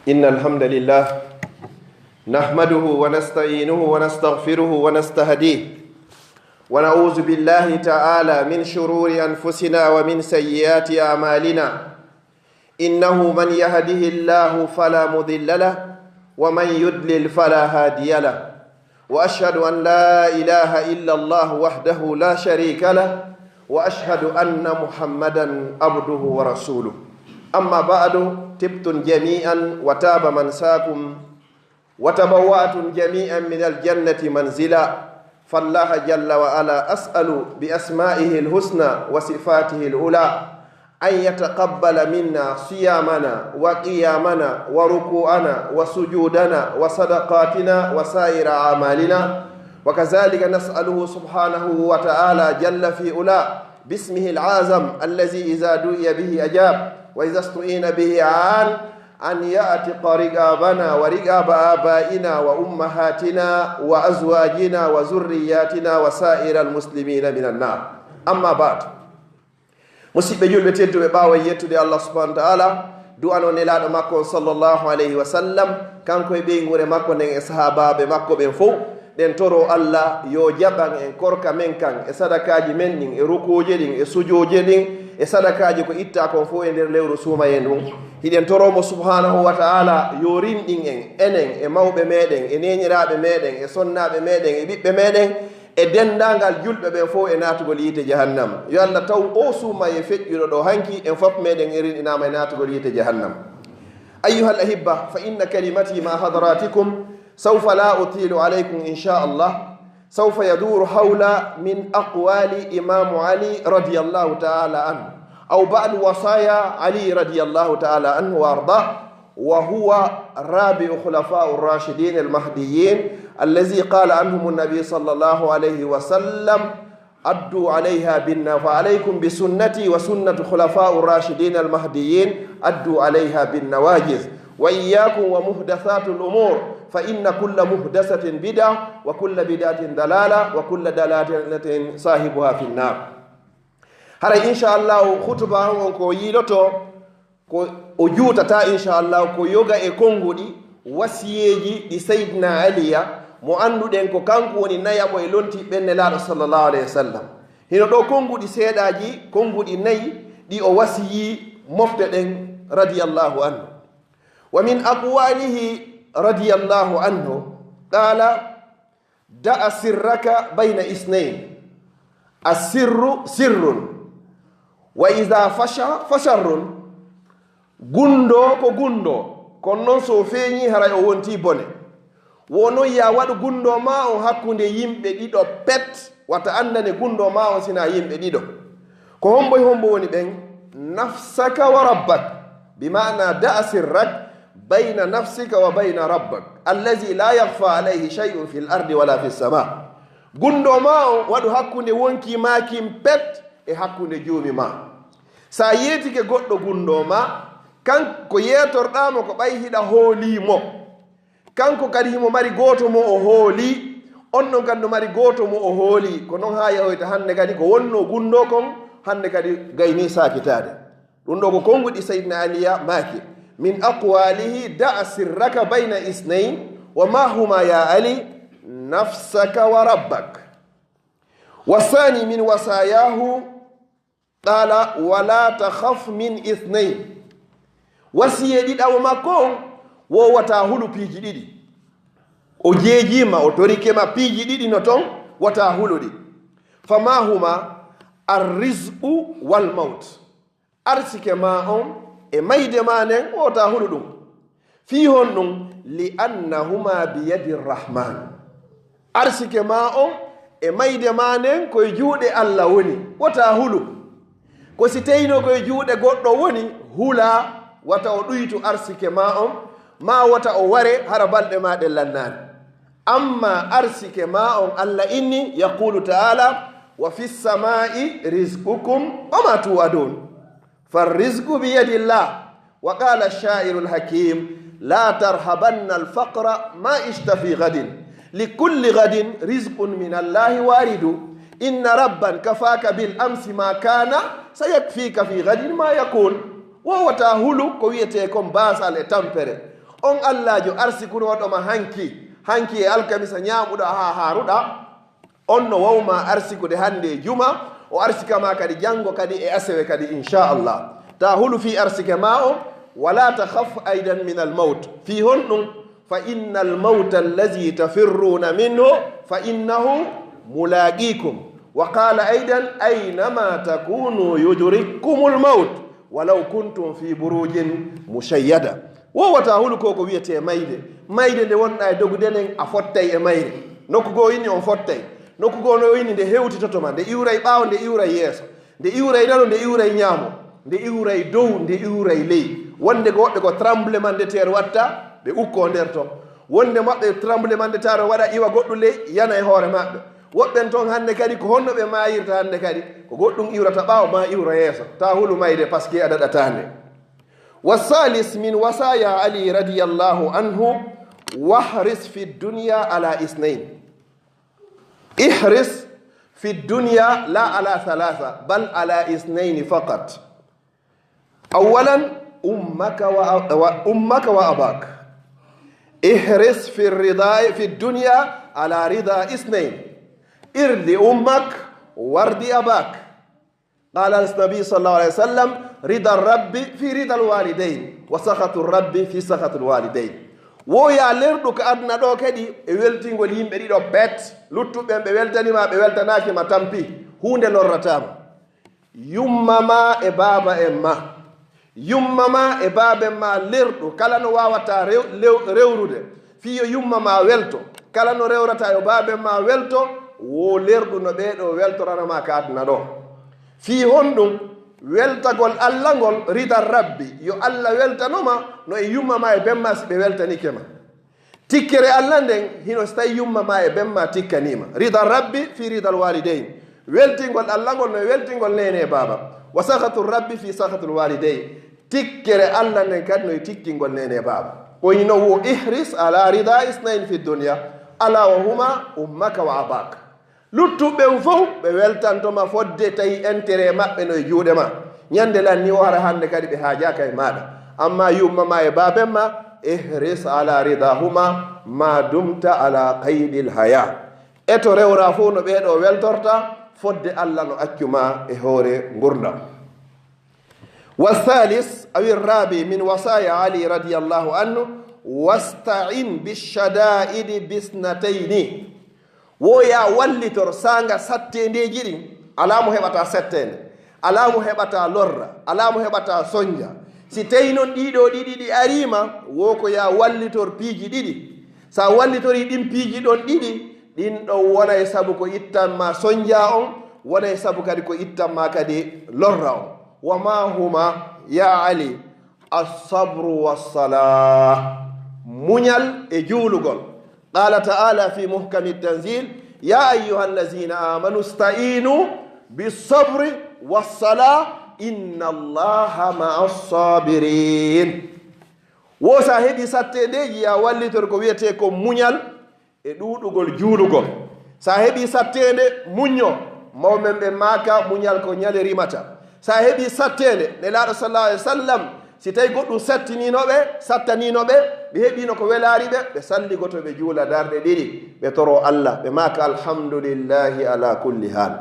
إن الحمد لله نحمده ونستعينه ونستغفره ونستهديه ونعوذ بالله تعالى من شرور أنفسنا ومن سيئات أعمالنا إنه من يهده الله فلا مضل له ومن يضلل فلا هادي له وأشهد أن لا إله إلا الله وحده لا شريك له وأشهد أن محمدا عبده ورسوله أما بعد تبتم جميعا وتاب منساكم وتبوأتم جميعا من الجنة منزلا فالله جل وعلا أسأل بأسمائه الحسنى وصفاته العلى أن يتقبل منا صيامنا وقيامنا وركوعنا وسجودنا وصدقاتنا وسائر أعمالنا وكذلك نسأله سبحانه وتعالى جل في علا باسمه العظم الذي إذا دعي به أجاب وإذا استعين به عان أن يأتق رقابنا ورقاب آبائنا وأمهاتنا وأزواجنا وذرياتنا وسائر المسلمين من النار أما بعد musidɓe julɓe tedduɓe ɓaawa yettude allah subhanahu wa taala du'ano nelaɗo makko sallllahu alayhi wa sallam kanko e ɓeygure makko nden e sahabaɓe makko ɓen fof ɗen toro allah yo jaɓan en korka men kan e sadakaji men ɗin e rukuji ɗin e sujoje ɗin e sadakaji ko itta kon fof e nder lewru suumayen ɗum hiɗen toromo subhanahu wa taala yo rinɗin en enen e mawɓe meɗen e neñiraɓe meɗen e sonnaɓe meɗen e ɓiɓɓe meɗen e dendagal julɓe ɓen fof e natugol yiite jahannam yo allah taw o suuma e feƴƴuɗo ɗo hanki en fof meɗen e rinɗinama e natugol yiite jahannam ayyuha al ahibba fa inna kalimati ma hadratikum sawfa la utilu alaykum insha allah sawfa yaduru hawla min aqwali imamu ali radiyallahu taala anhu aw ba'd wasaya ali radiyallahu taala anhu wa ardah وهو رابع خلفاء الراشدين المهديين الذي قال عنهم النبي صلى الله عليه وسلم أدوا عليها بالنواجذ فعليكم بسنتي وسنة خلفاء الراشدين المهديين أدوا عليها بالنواجذ وإياكم ومحدثات الأمور فإن كل محدثة بدعة وكل بدعة ضلالة وكل ضلالة صاحبها في النار هذا إن شاء الله خطبة ko yiloto ko o juutata inchallah ko yoga e konngudi wasiyeji ɗi seydna aliya mo annduɗen ko kanko woni nayaɓo e lonti ɓenne laaɗo sallllahu alayhi wa sallam hino ɗo konngudi seeɗaji konngudi nayi ɗi o wasiyi mofte ɗen radiyallahu anhu wa min aqwalihi radiyallahu anhu qala da'a sirraka bayna isnain asirru sirrun wa ida fasha fasharrun gundo ko gundo kono noon so feeñi haray o wonti bone wono ya waɗu gundo ma on hakkunde yimɓe ɗiɗo pet wata andane gundo ma on sina yimɓe ɗiɗo ko hombo e hombo woni ɓen nafsaka wa rabbak bimana da'a sirrak bayna nafsika wa bayna rabbak allazi la yahfa alayhi shay'un fi l ardi wala fi sama gundo ma on waɗu hakkunde wonki makin pet e hakkunde joomi ma sa yeetike goɗɗo gundo ma kanko yeetorɗamo ko ɓay hiɗa hoolimo kanko kadi himo mari gooto mo o hooli on ɗon kadi no mari gooto mo o hooli ko noon ha yahoyta hannde kadi ko wonno gundo kon hannde kadi gayni sakitade ɗum ɗo ko konnguɗi seydna aliya maaki min aqwalihi da'a sirraka bayna isnain wa ma huma ya ali nafsaka wa rabbak wasani min wasayahu qala wala takhaf min ithnain wasiye ɗiɗawo makko on wowata hulu piiji ɗiɗi o jeejima o torikema piiji ɗiɗi no ton wata huluɗi fama huma arrisqu wal maut arsike ma on e mayde ma nden wota hulu ɗum fi hon ɗum li annahuma biyadi rrahman arsike ma on e mayde ma nden koye juuɗe allah woni wota hulu ko si tawino koye juuɗe goɗɗo woni hula wata o ɗuytu arsike ma on ma wata o ware hara balɗe ma ɗe lannani amma arsike ma on allah inni yaqulu taala wa fi samai rizqukum wa ma tuwadun farrizqu biyadi llah wa qala ash-sha'iru al-hakim la tarhabanna al-faqra ma ishta fi ghadin likulli ghadin rizqun min allahi waridu inna rabban kafaka bil amsi ma kana sayakfika fi ghadin ma yakun wowata hulu ko wiyete kon basal e tampere on allajo arsikuroɗoma hanki e alkamisa ñaamuɗa ha haruɗa on no wawma arsikude hande e juma o arsikama kadi janngo kadi e asewe kadi inchallah ta hulu fi arsike ma o wala takhaf aidan min almaut fi honɗum fa inna almauta allazi tafirruna minhu fa innahu mulaqikum wa qala aidan aynama takunu yudrikkum almaut walaw kuntum fi burujin mushayyada wowata hulu ko wiyete mayde nde wonɗa e dogudenen a fottay e mayre nokku goo inni on fottay nokku goo no inni nde hewtitotoma nde iwray ɓaawo nde iwray yeeso nde iwray nano nde iwray ñaamo nde iwray dow nde iwray ley wonde ko woɓɓe ko tremblement de terre watta ɓe ukko nder ton wonde maɓɓe tremblement de terre waɗa iwa goɗɗum ley yana e hoore maɓɓe woɓɓen toon hannde kadi ko honno ɓe mayirta hannde kadi ko goɗɗum iwrata ɓaawo ma iwra yeeso ta hulu mayde par ce que a daɗatande والثالث من وصايا علي رضي الله عنه واحرص في الدنيا على اثنين احرص في الدنيا لا على ثلاثة بل على اثنين فقط أولا أمك وأباك احرص في الرضا في الدنيا على رضا اثنين ارضي أمك وارضي أباك قال النبي صلى الله عليه وسلم رضا الرب في رضا الوالدين وسخط الرب في سخط الوالدين woya lerɗu ko aduna ɗo kadi e weltingol yimɓe ɗiɗo bet luttuɓe ɓe weltanima ɓe weltanaki ma tampi hunde lorratama yummama e baba en ma yummama e baben ma lerɗu kala no wawata rewrude fiyo yummama welto kala no rewrata yo baben ma welto wo lerɗu no ɓeɗo weltoranama ka aduna ɗo fi honɗum weltagol allah ngol rida rabbi yo allah weltanoma no e yummama e bemma si ɓe weltanike ma tikkere allah nden hino so tawi yummama e bemma tikkanima rida rabbi fi ridal walidain weltingol allah ngol no e weltingol nene e baba wa sahatu rabbi fi sahatul walidain tikkere allah nden kadi no e tikkingol nene e baba oyino wo ihris ala rida isnain fi dunia ala wa huma ummaka wa abaka luttuɓe fof ɓe weltantoma fodde tawi intérêt maɓɓe no e juuɗe ma ñande lan ni o hara hannde kadi ɓe haajaka e maɗa amma yummama e baben ma ihris ala ridahuma ma dumta ala qaydil haya e to rewra fof no ɓeɗo weltorta fodde allah no accuma e hoore gurdam والثالث أو الرابع من وصايا علي رضي الله عنه واستعن بالشدائد بسنتين woya wallitor sanga sattendeji ɗin alamo heɓata settende alamo heɓata lorra alamo heɓata sonja si tawi noon ɗiɗo ɗiɗi ɗi arima wo ko ya wallitor piiji ɗiɗi sa wallitori ɗin piiji ɗon ɗiɗi ɗin ɗon wona e saabu ko ittanma sonja on wona e saabu kadi ko ittanma kadi lorra on wama huma ya ali assabru wassalah muñal e juulugol قال تعالى في محكم التنزيل يا أيها الذين آمنوا استعينوا بالصبر والصلاة إن الله مع الصابرين وصاحبي ساتيدي يا والي تركو ويتيكو مونيال ادودغول جولغول صاحبي ساتيدي مونيو مومن be maka munyal ko nyale rimata sahebi sattede nelaɗo sallallahu alaihi wasallam si tawi goɗɗum sattaninoɓe ɓe heeɓino ko welari ɓe salli goto ɓe juula darɗe ɗiɗi ɓe toro allah ɓe maka alhamdulillahi ala kulli hal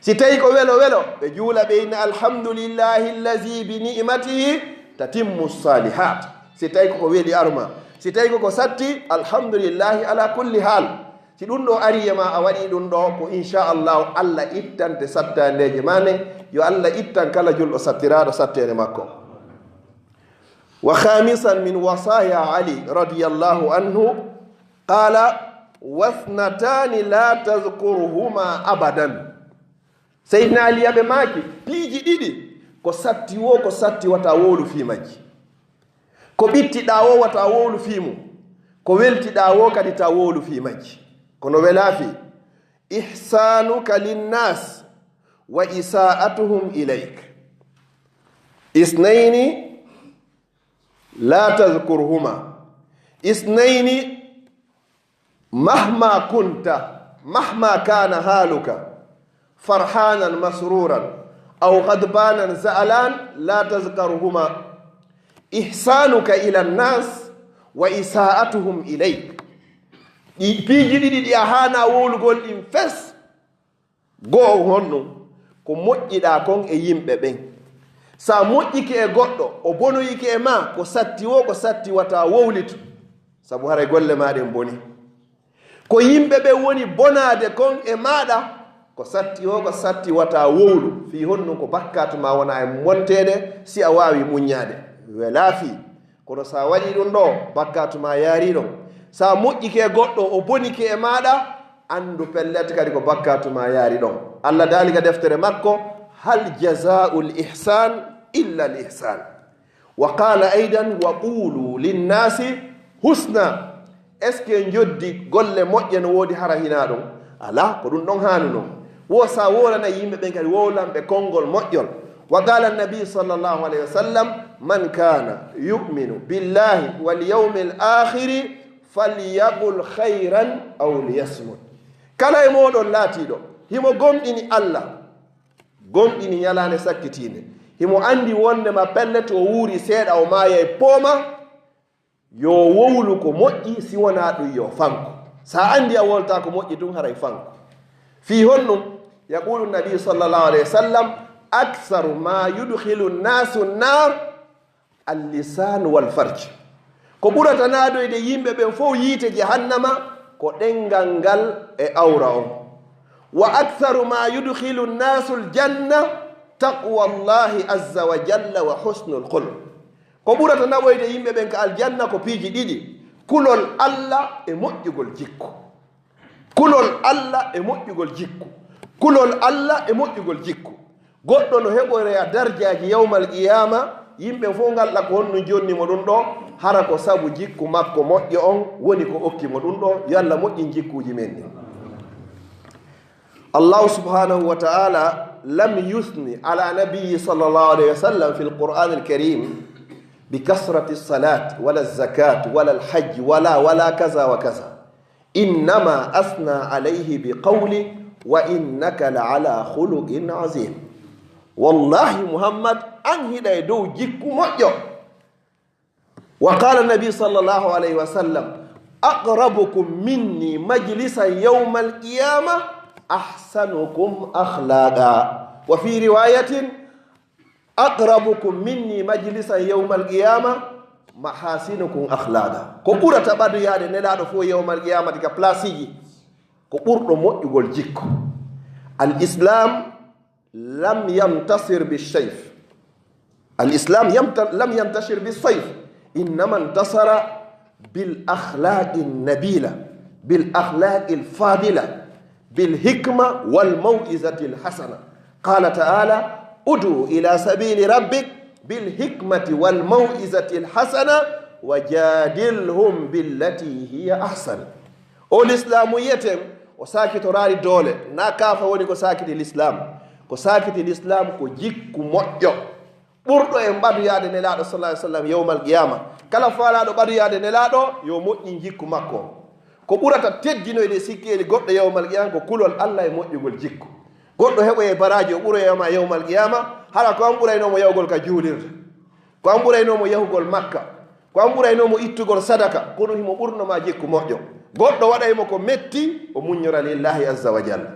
si tawi ko welo ɓe juula ɓe inna alhamdulillahi allazi bi ni'matihi tatimmu salihat si tawi koko weeli arma si tawi koko satti alhamdulillahi ala kulli hal si ɗum ɗo ariyema a waɗi ɗum ɗo ko inchallahu allah ittante sattandeje mane yo allah ittan kala julɗo sattiraɗo sattede makko وخامسا من وصايا علي رضي الله عنه قال واثنتان لا تذكرهما أبدا سيدنا علي أبي ماكي بيجي ديدي ko satti wata wolu fi maji ko bittiɗa wo wata wolu fi mu ko weltiɗa wo kadi ta wolu fi maji kono welafi ihsanuka linnas wa isa'atuhum ilayk isnaini لا تذكرهما اثنين مهما كنت مهما كان حالك فرحانا مسرورا أو غضبانا زعلان لا تذكرهما إحسانك إلى الناس wa isaatuhum ilayk piiji ɗiɗi ɗi a hana wowlugol ɗin fes goo honɗum ko moƴƴiɗa kon e yimɓe ɓen sa moƴƴike e goɗɗo o bonoyike e ma ko satti wo ko satti wata wowlitu sabu haray golle maɗen boni ko yimɓe ɓen woni bonade kon e maɗa ko satti wo ko satti wata wowlu fi honɗum ko bakkatu ma wona e montede si a wawi muññade welaafi kono sa waɗi ɗum ɗo bakkatu ma yaari ɗon sa moƴƴike goɗɗo o bonike e maɗa andu pellete kadi ko bakkatu ma yaari ɗon allah daalika deftere makko hal jazau l ihsan illa l ihsan wa qala aidan wa qulu linnasi husna est ce que joddi golle moƴƴe no woodi hara hina ɗum ala ko ɗum ɗon haanu non wo sa worana yimɓe ɓen kadi wowlanɓe konngol moƴƴol wa qala annabi sallllahu alayhi wa sallam man kana yuminu billahi walyawmi l akhiri falyaqul hayran aw liyasmut kala e moɗon laatiɗo himo gomɗini allah gomɗini ñalande sakkitinde himo andi wondema pellete o wuuri seeɗa o maaya e pooma yo wowlu ko moƴƴi si wona ɗum yo fanko sa andi a wolta ko moƴƴi ɗum haray fanko fi honɗum yaqulu nabi sallllahu alayhi wa sallam aktharu ma yudhilu nnasu nnar allisanu walfarj ko ɓurata naadoyde yimɓe ɓen fof yiite jahannama ko ɗengal ngal e awra on wa aktharu ma yudhilu nnasu ljanna taqwa llahi azza wa jalla wa husnul khulq ko ɓurata naɓoyde yimɓe ɓen ko aljanna ko piiji ɗiɗi kulol allah e moƴƴugol jikku kulol allah e moƴƴugol jikku kulol allah e moƴƴugol jikku goɗɗo no heɓoya darjaji yawmal qiyama yimɓe fof ngalɗa ko honno jonnimo ɗum ɗo hara ko sabu jikku makko moƴƴo on woni ko okkimo ɗum ɗo yo allah moƴƴin jikkuji men ɗi allahu subhanahu wa ta'ala lam yusni ala nabiyi sallllahu alayhi wa sallam fi lqur'an alkarim bikasrati lsalat wala lzakat wala lhajj wala kaza wa kaza innama asna alayhi biqawli wa innaka la ala khuluqin azim wallahi muhammad an hiɗa e dow jikku moƴƴo wa qala nabi sallllahu alayhi wa sallam aqrabukum minni majlisan yawma alqiyama ahsanukum akhlaqa wa fi riwayatin aqrabukum minni majlisan yawma alqiyama mahasinukum akhlaqa ko ɓurata ɓadoyade nelaɗo fo yawma alqiyama diga place ji ko ɓurɗo moƴƴugol jikku al islam lam yamtasir bisayf al islam lam yantashir bisayf innama intasara bil akhlaqi nabila bil akhlaqi alfadila bil hikma wal maw'izati al hasana qala ta'ala ud'u ila sabili rabbik bil hikmati wal maw'izati al hasana wajadilhum billati hiya ahsan o l'islamu yetem o sakitorari doole na kafa woni ko sakiti l'islam ko sakiti l'islam ko jikku moƴƴo ɓurɗo e mbaɗoyade nelaɗo sallallahu alaihi wasallam yawmal qiyama kala faalaɗo ɓaɗoyade nelaɗo yo moƴƴi jikku makko ko ɓurata teddinoyde sikkeli goɗɗo yawmal qiyama ko kulol allah e moƴƴugol jikku goɗɗo heɓoye baraji o ɓuroyama yawmal qiyama hara ko an ɓuraynomo yahugol ka juulirde ko an ɓuraynomo yahugol makka ko an ɓuraynomo ittugol sadaka kono himo ɓurnoma jikku moƴƴo goɗɗo waɗaymo ko metti o muññora lillahi azza wa jalla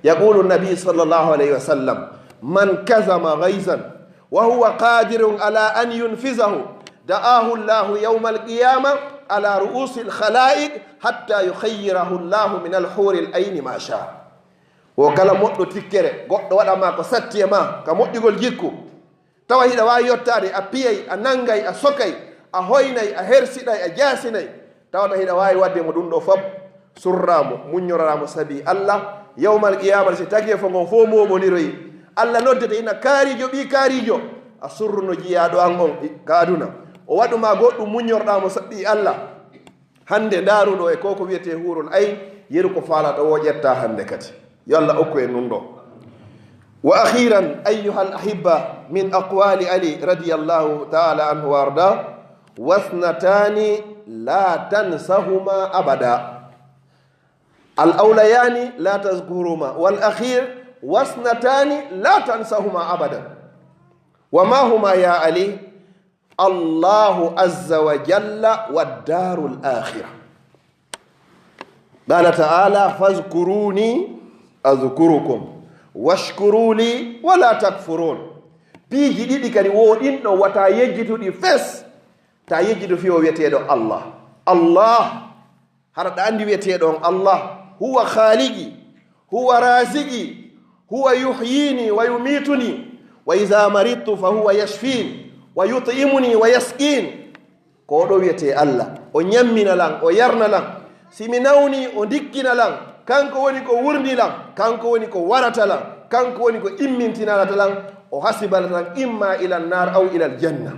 yaqulu nabi sallllahu alayhi wa sallam man kazama gayzan wa huwa qadirun ala an yunfisahu da'ahu llahu yawma alqiyama ala ru'usi alkhalaiq hatta yukhayyirahu llahu min alhuri l'ayni ma sha o kala moɗɗo tikkere goɗɗo waɗama ko satti e ma ka moƴƴugol jikku tawa hiɗa wawi yottade a piyay a nangay a sokay a hoynay a hersiɗay a jasinay tawata hiɗa wawi wadde mo ɗum ɗo fof surramo muññoraramo saabi allah yawmal qiyama si tagi e fo gon fo momoniroyi allah noddete ina kaarijo ɓi kaarijo a surruno jiyaɗo an on ka aduna o waɗuma goɗɗum muññorɗamo saɓɓi allah hande daruɗo e koko wiyete hurul ayn yeru ko falata wo ƴetta hande kadi yo allah okku en ɗum ɗo wa akhiran ayuha al ahibba min aqwali ali radiallahu taala anhu wa arda wasnatani la tansahuma abada al awlayani la tazkuruma wal akhir wasnatani la tansahuma abada wa ma huma ya ali الله عز وجل والدار الآخرة. قال تعالى فاذكروني أذكركم واشكروا لي ولا تكفرون. piiji ɗiɗi kadi woɗinɗo wata yejjituɗi fes ta yejjitu fi o wiyeteɗo allah. Allah haraɗa andi wiyeteɗon allah huwa khaliqi huwa raziki huwa yuhyini wa yumituni wa iza maridtu fa huwa yashfin wa yut'imuni wa yasqin. ko ɗo wiyete allah o ñammina lan o yarna lan, simi nawni o dikkina lan, kanko woni ko wurdi lan, kanko woni ko warata lan, kanko woni ko immintinanata lan, o hasibana tan imma ila nar aw ila aljanna.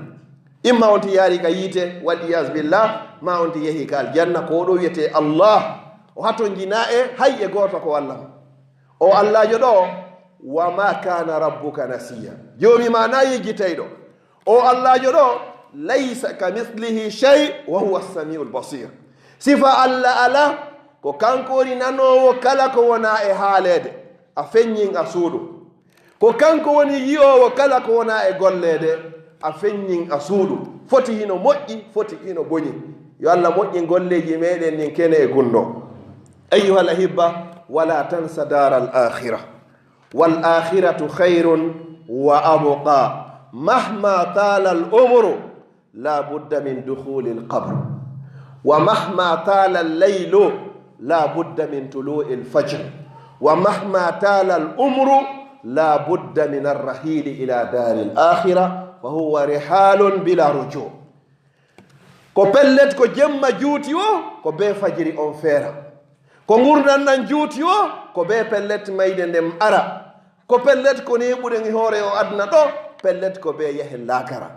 imma on ti yaari ka yiite wal iyas billah, ma on ti yehi ka aljanna. ko ɗo wiyete allah o hato jina e hay e goto ko walla o allahjo ɗo wa ma kana rabbuka nasiya. joomi ma na yejjitayɗo o allahjo ɗo laysa ka mislihi shay wa huwa as-sami'ul basir. sifa allah ala ko kanko woni nanowo kala ko wona e haalede a feññin a suuɗu, ko kanko woni yi'owo kala ko wona e gollede a feññin a suuɗu. foti hino moƴƴi foti hino boñi. yo allah moƴƴi golleji meɗen nin kene e gunɗo. أيها الأحبة ولا تنسى دار الآخرة والآخرة خير وأبقى مهما طال العمر لا بد من دخول القبر ومهما طال الليل لا بد من طلوع الفجر ومهما طال العمر لا بد من الرحيل إلى دار الآخرة وهو رحال بلا رجوع. ko pellet ko jemma juuti o ko be fajiri on feera, ko gurdan nan juuti o ko be pellet mayde ndem ara, ko pellet ko neɓuɗen hoore o adna ɗo, pellet ko be yahe laakara.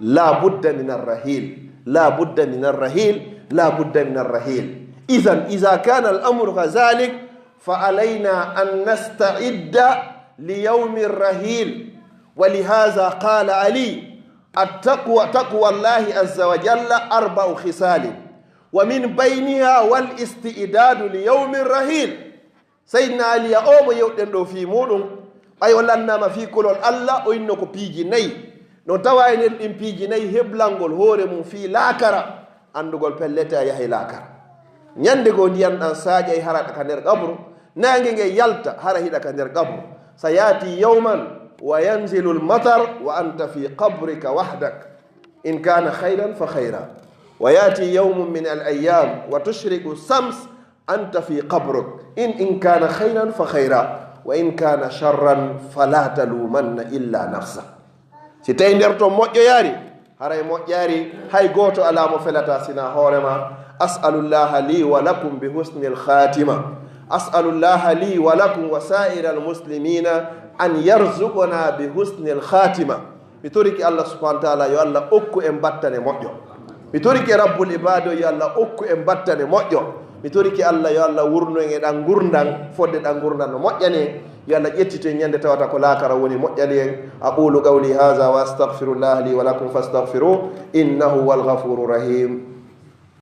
la budda min arrahil la budda min arrahil la budda min arrahil. idhan idha kana al-amru kadhalik fa alayna an nasta'idda li yawmi arrahil. wa lihaza qala ali التقوى تقوى الله عز وجل 4 خصال ومن بينها والاستعداد ليوم الرحيل. سيدنا علي أومو يودن دو في مودum ay wallanama fi kolol allah o inno ko piiji nayi no tawa enen ɗin piiji nayi heblangol hoore mum fi laakara andugol pellete a yahay laakara. ñande go ndiyan ɗan saaƴay haraɗa ka nder gabru, nange nge yalta hara hiɗa ka nder gabru. sa yaati yawman wa yanzilu al-matar wa anta fi qabrika wahdak in kana khayran fa khayra wa yati yawmun min al-ayyam wa tushriku shams anta fi qabruk in kana khayran fa khayra wa in kana sharran fala talumanna illa nafsa. si tawi nder to moƴƴo yaari haray moƴƴaari hay goto ala mo felata sina hoorema. as'alullaha li wa lakum bi husnil khatima. as'alullaha li wa lakum wa sa'iral muslimina an yarzuqana bi husnil khatima. mi toriki allah subhanahu wa ta'ala yo allah okku en battane moƴƴo. mi toriki rabbul ibado yo allah okku en battane moƴƴo. mi toriki allah yo allah wurno en ɗan gurdan fodde ɗan gurdan no moƴƴani. yo allah ƴettito ñande tawata ko laakara woni moƴƴani en. aqulu qawli hadha wa astaghfirullah li wa lakum fastaghfiruh innahu wal ghafurur rahim.